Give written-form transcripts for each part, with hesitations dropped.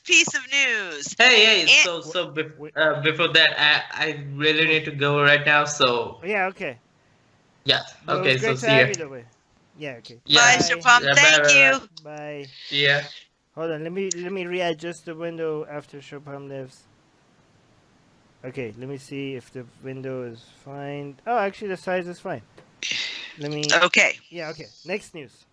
piece of news. Hey, before that, I really need to go right now. So Yeah, okay. yeah, Well, it was okay. So great to see have ya. you the way. Yeah, okay. Bye, Yeah, Bye. Shapam. yeah. Bye, Thank bye, bye. you. Bye. See ya. Hold on, let me readjust the window after Chopin lives. Okay, let me see if the window is fine. Oh, actually the size is fine. Let me Okay. Yeah, okay. Next news.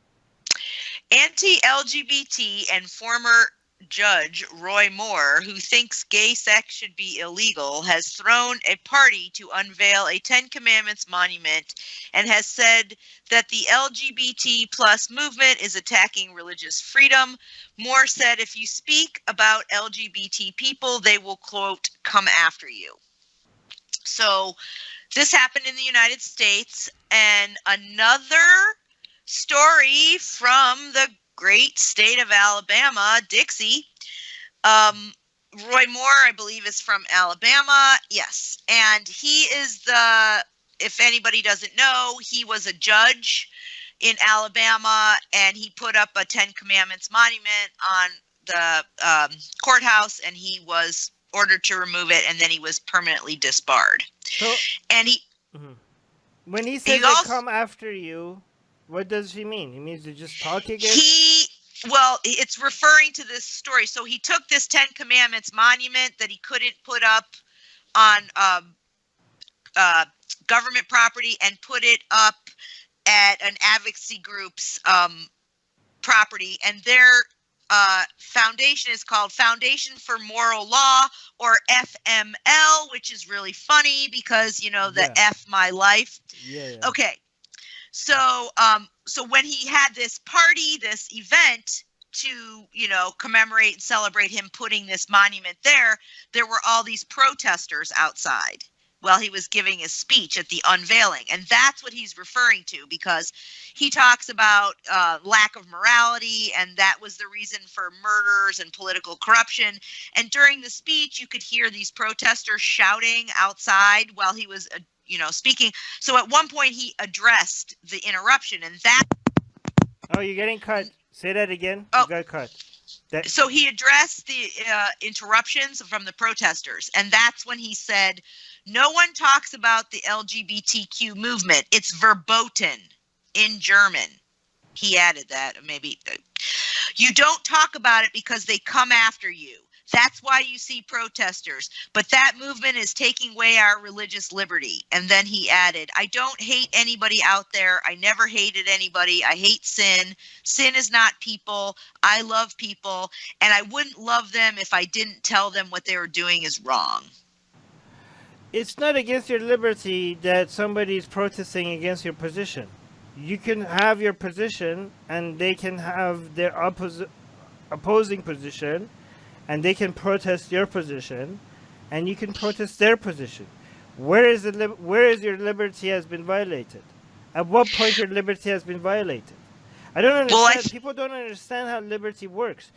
Anti-LGBT and former judge Roy Moore, who thinks gay sex should be illegal, has thrown a party to unveil a Ten Commandments monument and has said that the LGBT plus movement is attacking religious freedom. Moore said, if you speak about LGBT people, they will, quote, come after you. So this happened in the United States, and another story from the great state of Alabama, Dixie. Roy Moore, I believe, is from Alabama. Yes. And he is if anybody doesn't know, he was a judge in Alabama, and he put up a Ten Commandments monument on the courthouse, and he was ordered to remove it, and then he was permanently disbarred. So, and he, when he says they come after you, what does he mean? He means to just talk again? Well, it's referring to this story. So he took this Ten Commandments monument that he couldn't put up on government property and put it up at an advocacy group's property, and their foundation is called Foundation for Moral Law, or FML, which is really funny because, the F my life. Yeah. Okay. So when he had this party, this event to, commemorate and celebrate him putting this monument there were all these protesters outside while he was giving his speech at the unveiling. And that's what he's referring to, because he talks about lack of morality, and that was the reason for murders and political corruption. And during the speech, you could hear these protesters shouting outside while he was, speaking. So at one point, he addressed the interruption, and that... Oh, you're getting cut. Say that again. Oh. You got cut. So he addressed the interruptions from the protesters, and that's when he said, no one talks about the LGBTQ movement. It's verboten in German. He added that, maybe. You don't talk about it because they come after you. That's why you see protesters. But that movement is taking away our religious liberty. And then he added, I don't hate anybody out there. I never hated anybody. I hate sin. Sin is not people. I love people. And I wouldn't love them if I didn't tell them what they were doing is wrong. It's not against your liberty that somebody is protesting against your position. You can have your position, and they can have their opposing position, and they can protest your position, and you can protest their position. Where is your liberty has been violated? At what point your liberty has been violated? I don't understand. People don't understand how liberty works.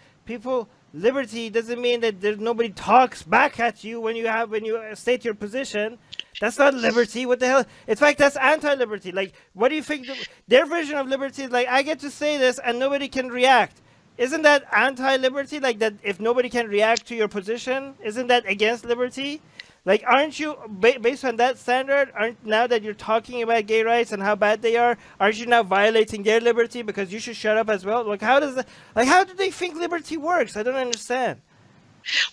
Liberty doesn't mean that nobody talks back at you when you state your position. That's not liberty. What the hell? In fact, that's anti-liberty. Like, what do you think? Their version of liberty is like, I get to say this and nobody can react. Isn't that anti-liberty? Like, that if nobody can react to your position, isn't that against liberty? Like, aren't you, based on that standard, now that you're talking about gay rights and how bad they are, aren't you now violating their liberty because you should shut up as well? Like, how do they think liberty works? I don't understand.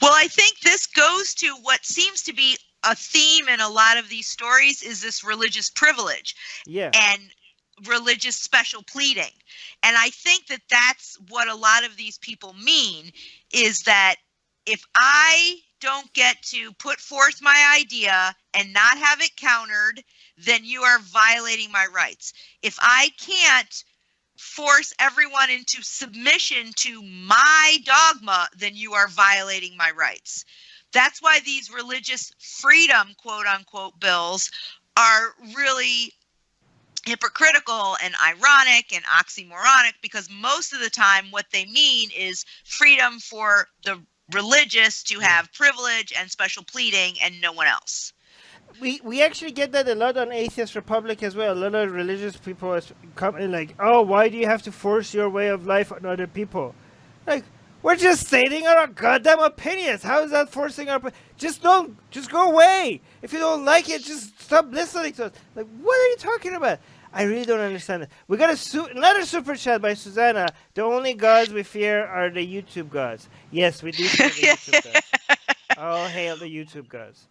Well, I think this goes to what seems to be a theme in a lot of these stories, is this religious privilege. Yeah. And religious special pleading. And I think that that's what a lot of these people mean, is that if I don't get to put forth my idea and not have it countered, then you are violating my rights. If I can't force everyone into submission to my dogma, then you are violating my rights. That's why these religious freedom, quote unquote, bills are really hypocritical and ironic and oxymoronic, because most of the time what they mean is freedom for the religious to have privilege and special pleading and no one else. We actually get that a lot on Atheist Republic as well. A lot of religious people come in like, oh, why do you have to force your way of life on other people? Like, We're just stating our goddamn opinions. How is that forcing our? Just go away. If you don't like it, just stop listening to us. Like, what are you talking about? I really don't understand it. We got another super chat by Susanna. The only gods we fear are the YouTube gods. Yes, we do fear the YouTube gods. All hail the YouTube gods.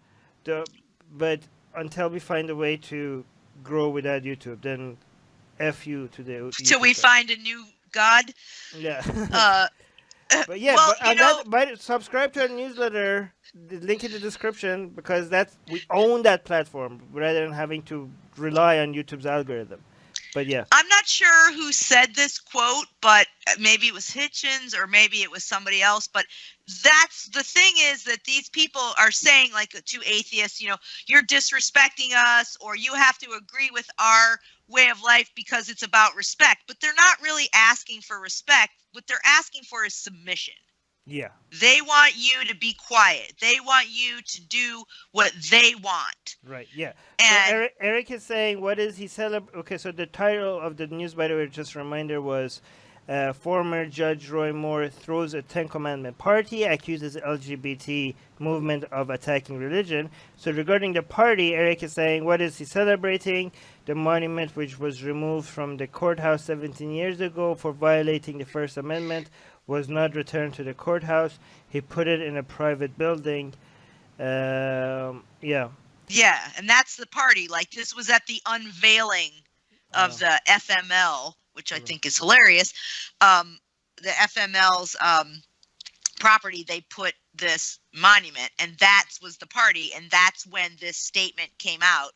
But until we find a way to grow without YouTube, then F you to the YouTube Till we gods. find a new god. Yeah. But yeah, subscribe to our newsletter. The link in the description, because we own that platform rather than having to rely on YouTube's algorithm. But yeah, I'm not sure who said this quote, but maybe it was Hitchens or maybe it was somebody else. But that's the thing, is that these people are saying, like, to atheists, you're disrespecting us, or you have to agree with our way of life because it's about respect. But they're not really asking for respect. What they're asking for is submission. Yeah. They want you to be quiet. They want you to do what they want. Right, yeah. And so Eric is saying, what is he celebrating? Okay, so the title of the news, by the way, just a reminder, was former Judge Roy Moore throws a Ten Commandment party, accuses LGBT movement of attacking religion. So regarding the party, Eric is saying, what is he celebrating? The monument, which was removed from the courthouse 17 years ago for violating the First Amendment, was not returned to the courthouse. He put it in a private building. Yeah. Yeah, and that's the party. Like, this was at the unveiling of the FML, which I think is hilarious. The FML's property, they put this monument, and that was the party, and that's when this statement came out,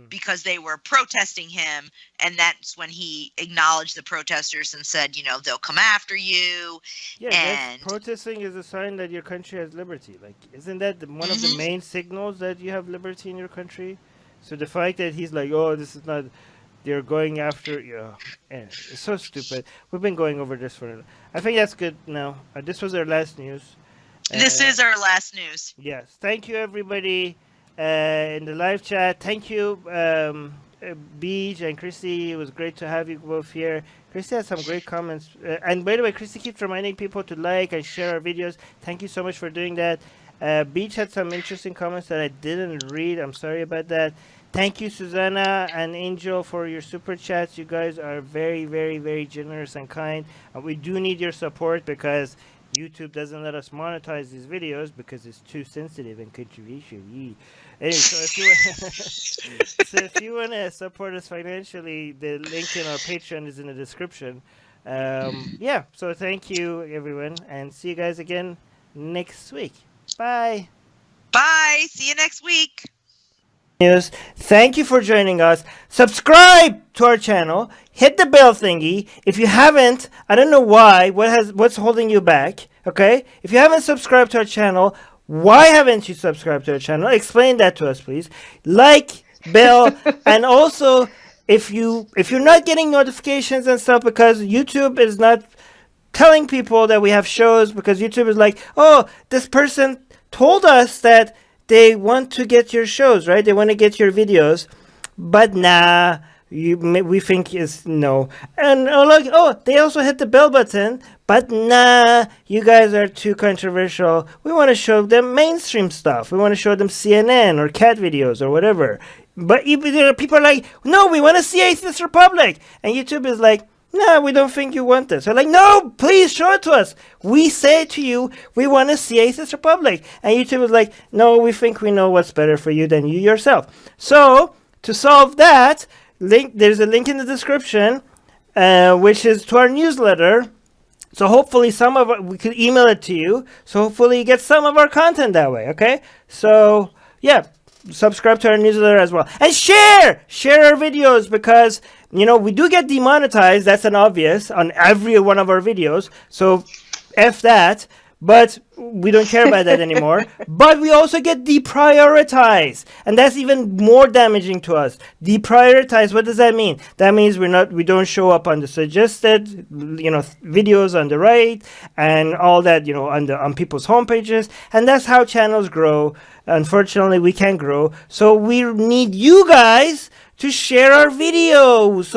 because they were protesting him, and that's when he acknowledged the protesters and said, they'll come after you. Yeah, and protesting is a sign that your country has liberty. Like, isn't that one of the main signals that you have liberty in your country? So the fact that he's like, oh, this is not, they're going after, it's so stupid. We've been going over this I think that's good now. This was our last news. This is our last news. Yes. Thank you, everybody, in the live chat. Thank you, Beach and Christy. It was great to have you both here. Christy has some great comments. And by the way, Christy keeps reminding people to like and share our videos. Thank you so much for doing that. Beach had some interesting comments that I didn't read. I'm sorry about that. Thank you, Susanna and Angel, for your super chats. You guys are very, very, very generous and kind. And we do need your support, because YouTube doesn't let us monetize these videos because it's too sensitive and controversial. Anyway, so if you want to support us financially, the link in our Patreon is in the description. Yeah, so thank you, everyone, and see you guys again next week. Bye. Bye. See you next week. News. Thank you for joining us. Subscribe to our channel. Hit the bell thingy. If you haven't, I don't know why. What's holding you back? Okay. If you haven't subscribed to our channel, why haven't you subscribed to our channel? Explain that to us, please. Like, bell, and also if you're not getting notifications and stuff because YouTube is not telling people that we have shows, because YouTube is like, oh, this person told us that they want to get your shows, right? They want to get your videos, but nah, we think is no. And they also hit the bell button, but nah, you guys are too controversial. We want to show them mainstream stuff. We want to show them CNN or cat videos or whatever. But people are like, no, we want to see Atheist Republic. And YouTube is like, no, we don't think you want this. They're like, no, please show it to us. We say to you, we want to see Atheist Republic. And YouTube is like, no, we think we know what's better for you than you yourself. So, to solve that, there's a link in the description, which is to our newsletter. So hopefully we could email it to you. So hopefully you get some of our content that way, okay? So, yeah, subscribe to our newsletter as well. And share our videos, because we do get demonetized. That's an obvious on every one of our videos. So F that. But we don't care about that anymore. But we also get deprioritized. And that's even more damaging to us. Deprioritized, what does that mean? That means we don't show up on the suggested, videos on the right and all that, on people's homepages. And that's how channels grow. Unfortunately, we can't grow. So we need you guys to share our videos.